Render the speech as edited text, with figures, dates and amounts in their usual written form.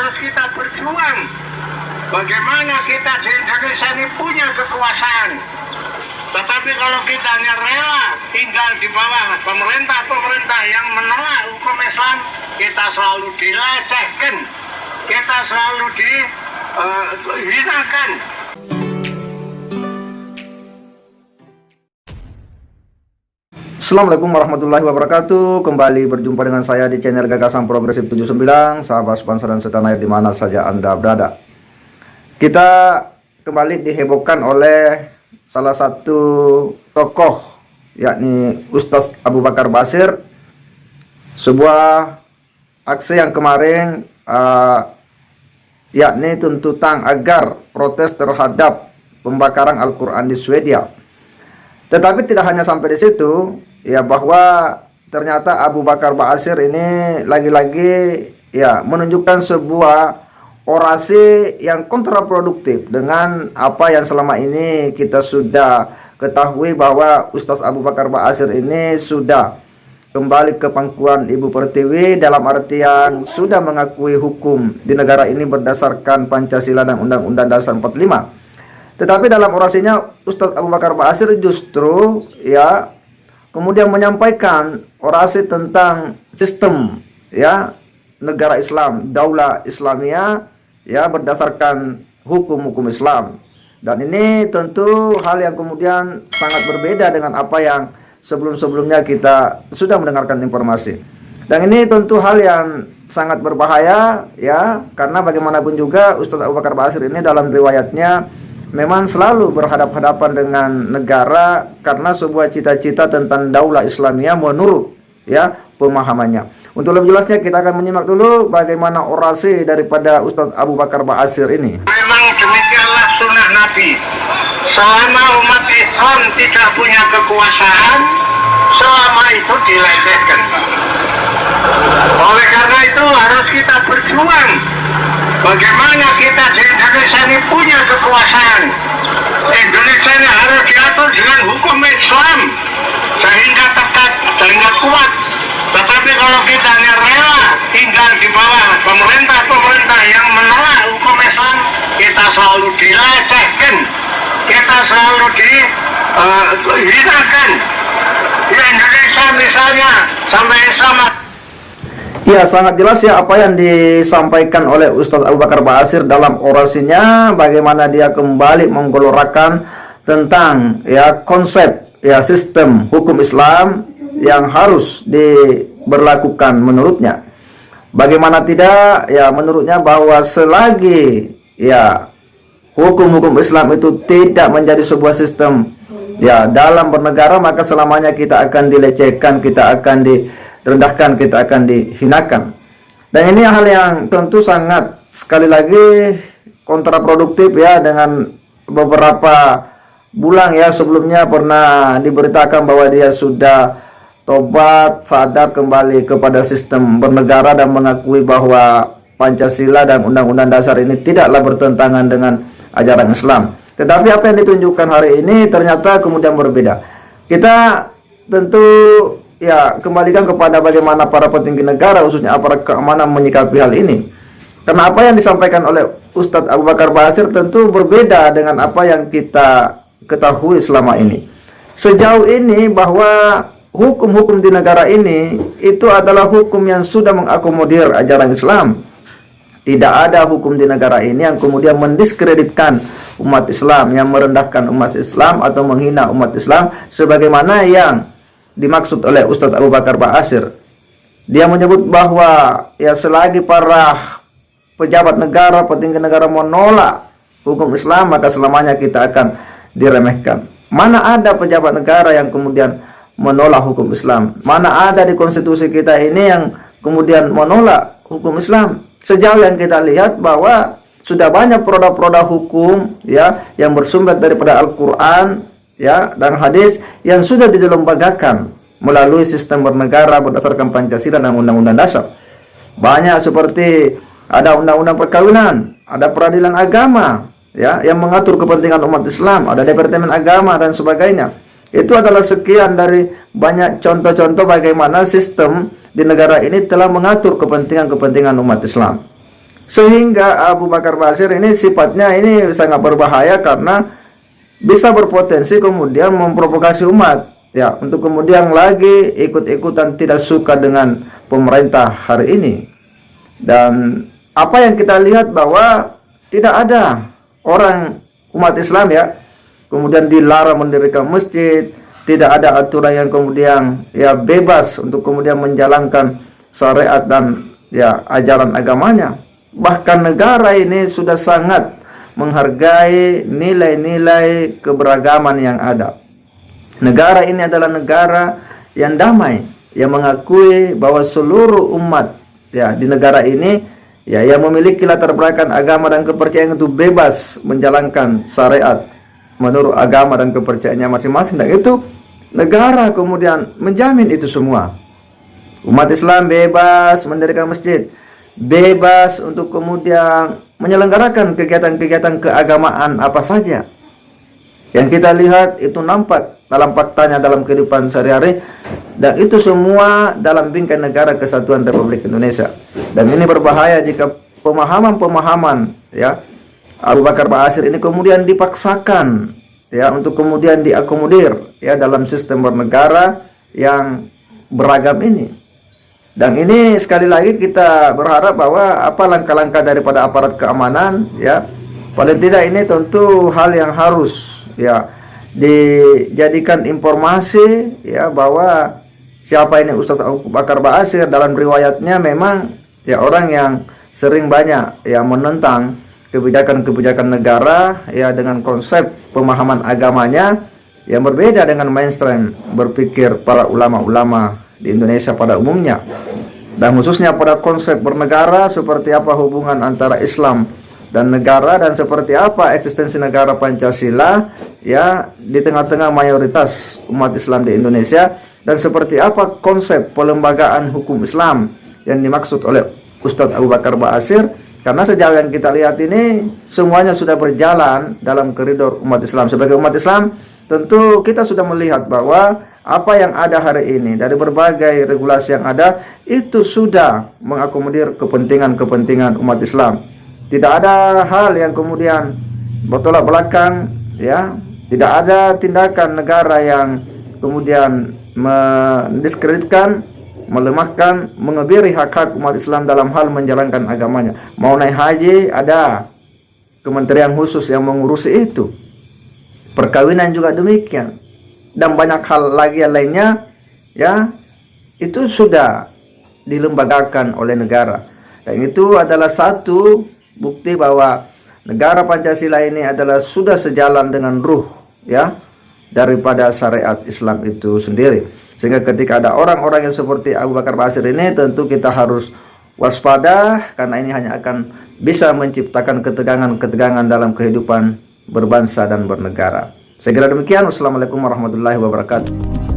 harus kita berjuang. Bagaimana kita di Indonesia ini punya kekuasaan. Tetapi kalau kita rela tinggal di bawah pemerintah yang menolak hukum Islam, kita selalu dilecehkan, kita selalu dihinakan. Assalamualaikum warahmatullahi wabarakatuh. Kembali berjumpa dengan saya di channel Gagasan Progresif 79. Sahabat sponsor dan setanah air dimana saja Anda berada, kita kembali dihebohkan oleh salah satu tokoh, yakni Ustadz Abu Bakar Ba'asyir. Sebuah aksi yang kemarin yakni tuntutan agar protes terhadap pembakaran Al-Quran di Swedia. Tetapi tidak hanya sampai di situ, ya, bahwa ternyata Abu Bakar Ba'asyir ini lagi-lagi ya menunjukkan sebuah orasi yang kontraproduktif dengan apa yang selama ini kita sudah ketahui, bahwa Ustadz Abu Bakar Ba'asyir ini sudah kembali ke pangkuan Ibu Pertiwi, dalam artian sudah mengakui hukum di negara ini berdasarkan Pancasila dan Undang-Undang Dasar 45. Tetapi dalam orasinya Ustadz Abu Bakar Ba'asyir justru ya kemudian menyampaikan orasi tentang sistem ya negara Islam, daulah Islamiyah ya berdasarkan hukum-hukum Islam. Dan ini tentu hal yang kemudian sangat berbeda dengan apa yang sebelum-sebelumnya kita sudah mendengarkan informasi. Dan ini tentu hal yang sangat berbahaya ya, karena bagaimanapun juga Ustadz Abu Bakar Ba'asyir ini dalam riwayatnya memang selalu berhadapan-hadapan dengan negara karena sebuah cita-cita tentang daulah Islamiyah menurut ya pemahamannya. Untuk lebih jelasnya kita akan menyimak dulu bagaimana orasi daripada Ustadz Abu Bakar Ba'asyir ini. Memang demikianlah sunnah Nabi. Selama umat Islam tidak punya kekuasaan, selama itu dilecehkan. Oleh karena itu harus kita berjuang. Bagaimana kita di Indonesia ini punya kekuasaan. Indonesia ini harus diatur dengan hukum Islam sehingga tepat, sehingga kuat. Tetapi kalau kita rela tinggal di bawah pemerintah yang menolak hukum Islam, kita selalu dilecehkan, kita selalu dihinakan. Di Indonesia misalnya sampai Islam. Ya, sangat jelas ya apa yang disampaikan oleh Ustadz Abu Bakar Ba'asyir dalam orasinya, bagaimana dia kembali menggelorakan tentang ya konsep ya sistem hukum Islam yang harus diberlakukan menurutnya. Bagaimana tidak ya menurutnya bahwa selagi ya hukum-hukum Islam itu tidak menjadi sebuah sistem ya dalam bernegara, maka selamanya kita akan dilecehkan, kita akan direndahkan, kita akan dihinakan. Dan ini hal yang tentu sangat sekali lagi kontraproduktif ya, dengan beberapa bulan ya sebelumnya pernah diberitakan bahwa dia sudah tobat, sadar kembali kepada sistem bernegara dan mengakui bahwa Pancasila dan Undang-Undang Dasar ini tidaklah bertentangan dengan ajaran Islam. Tetapi apa yang ditunjukkan hari ini ternyata kemudian berbeda. Kita tentu ya kembalikan kepada bagaimana para petinggi negara, khususnya aparat keamanan menyikapi hal ini. Karena apa yang disampaikan oleh Ustadz Abu Bakar Ba'asyir tentu berbeda dengan apa yang kita ketahui selama ini. Sejauh ini bahwa hukum-hukum di negara ini itu adalah hukum yang sudah mengakomodir ajaran Islam. Tidak ada hukum di negara ini yang kemudian mendiskreditkan umat Islam, yang merendahkan umat Islam atau menghina umat Islam sebagaimana yang dimaksud oleh Ustadz Abu Bakar Ba'asyir. Dia menyebut bahwa ya selagi para pejabat negara, petinggi negara menolak hukum Islam, maka selamanya kita akan diremehkan. Mana ada pejabat negara yang kemudian menolak hukum Islam? Mana ada di konstitusi kita ini yang kemudian menolak hukum Islam? Sejauh yang kita lihat bahwa sudah banyak produk-produk hukum ya yang bersumber daripada Al-Quran ya dan hadis yang sudah dilembagakan melalui sistem bernegara berdasarkan Pancasila dan Undang-Undang Dasar. Banyak seperti ada undang-undang perkawinan, ada peradilan agama ya yang mengatur kepentingan umat Islam, ada departemen agama dan sebagainya. Itu adalah sekian dari banyak contoh-contoh bagaimana sistem di negara ini telah mengatur kepentingan-kepentingan umat Islam. Sehingga Abu Bakar Basir ini sifatnya ini sangat berbahaya karena bisa berpotensi kemudian memprovokasi umat ya untuk kemudian lagi ikut-ikutan tidak suka dengan pemerintah hari ini. Dan apa yang kita lihat bahwa tidak ada orang umat Islam ya kemudian dilarang mendirikan masjid, tidak ada aturan yang kemudian ya bebas untuk kemudian menjalankan syariat dan ya ajaran agamanya. Bahkan negara ini sudah sangat menghargai nilai-nilai keberagaman yang ada. Negara ini adalah negara yang damai, yang mengakui bahwa seluruh umat ya di negara ini ya yang memiliki latar belakang agama dan kepercayaan itu bebas menjalankan syariat menurut agama dan kepercayaannya masing-masing, dan itu negara kemudian menjamin itu semua. Umat Islam bebas mendirikan masjid, bebas untuk kemudian menyelenggarakan kegiatan-kegiatan keagamaan apa saja. Yang kita lihat itu nampak dalam faktanya dalam kehidupan sehari-hari, dan itu semua dalam bingkai negara kesatuan Republik Indonesia. Dan ini berbahaya jika pemahaman-pemahaman ya Abu Bakar Basir ini kemudian dipaksakan ya untuk kemudian diakomodir ya dalam sistem bernegara yang beragam ini. Dan ini sekali lagi kita berharap bahwa apa langkah-langkah daripada aparat keamanan ya paling tidak ini tentu hal yang harus ya dijadikan informasi ya bahwa siapa ini Ustaz Abu Bakar Basir dalam riwayatnya memang ya orang yang sering banyak ya menentang kebijakan-kebijakan negara ya dengan konsep pemahaman agamanya yang berbeda dengan mainstream berpikir para ulama-ulama di Indonesia pada umumnya, dan khususnya pada konsep bernegara seperti apa hubungan antara Islam dan negara, dan seperti apa eksistensi negara Pancasila ya di tengah-tengah mayoritas umat Islam di Indonesia, dan seperti apa konsep pelembagaan hukum Islam yang dimaksud oleh Ustadz Abu Bakar Basir. Karena sejauh yang kita lihat ini semuanya sudah berjalan dalam koridor umat Islam. Sebagai umat Islam tentu kita sudah melihat bahwa apa yang ada hari ini dari berbagai regulasi yang ada itu sudah mengakomodir kepentingan-kepentingan umat Islam. Tidak ada hal yang kemudian bertolak belakang ya, tidak ada tindakan negara yang kemudian mendiskreditkan, melemahkan, mengebiri hak-hak umat Islam dalam hal menjalankan agamanya. Mau naik haji ada kementerian khusus yang mengurusi itu. Perkawinan juga demikian. Dan banyak hal lagi yang lainnya ya itu sudah dilembagakan oleh negara. Dan itu adalah satu bukti bahwa negara Pancasila ini adalah sudah sejalan dengan ruh ya daripada syariat Islam itu sendiri. Sehingga ketika ada orang-orang yang seperti Abu Bakar Basir ini tentu kita harus waspada, karena ini hanya akan bisa menciptakan ketegangan-ketegangan dalam kehidupan berbangsa dan bernegara. Saya kira demikian. Wassalamualaikum warahmatullahi wabarakatuh.